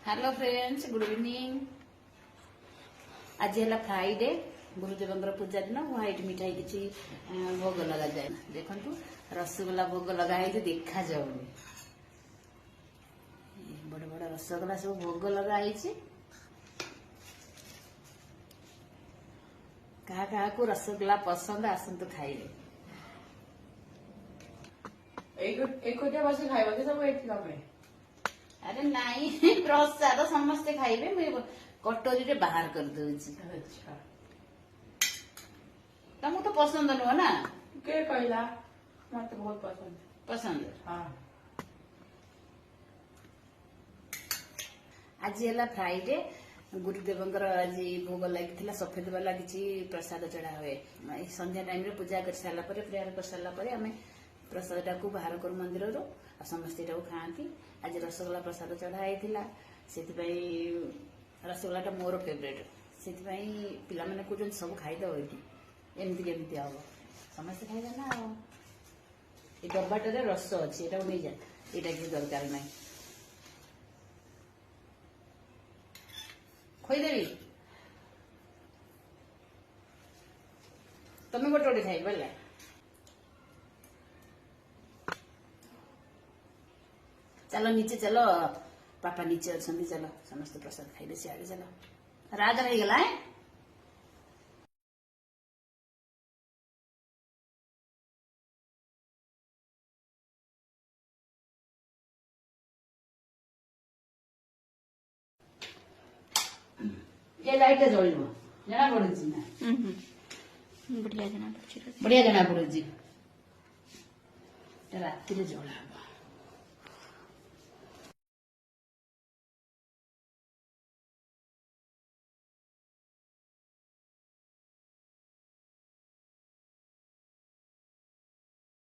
Hello friends, good evening. आज है Friday, गुरुदेव पूजा दिन। व्हाइट मिठाई किसी भोग लगा जाए। देखु रसगोला भोग लगाई देखा जाऊनी। बड़ बड़ रसगोला सब भोग लगाई। क्या को रसगोला पसंद आसतु खाइबे। अरे नहीं, प्रसाद समस्ते खाइबे। मुझे कटोरी रे बाहर कर दूची। अच्छा, तुमको तो पसंद नुह ना? के कहला? मत बहुत पसंद। पसंद। हाँ, आज है फ्राइडे, गुरुदेव आज भोग लगी सफेद वाला किसी प्रसाद चढ़ा हुए। संध्या टाइम रे पूजा कर सारा प्रेयर कर सारा आम प्रसाद टाक बाहर करू मंदिर रू आ समस्ते खाती। आज रसगोला प्रसाद चढ़ाई से रसगोला टा मोर फेवरेट। से पिला मैंने कहते सब खाईदे ये एमती केमती हम समस्ते खाइबा ना। ये डब्बाटे रस अच्छी नहीं जाए, यहाँ किसी दरकार ना। खोईदेवी तुम्हें गोटे गोटे खाइब है। चलो नीचे चलो, पापा नीचे अच्छा। चलो समस्त प्रसाद खाइबे सियाड़े। चलो रात हो गला है। ये लाइट जल जना पड़ी ना। बढ़िया जना पड़ी। बढ़िया जना पड़ी राति जला।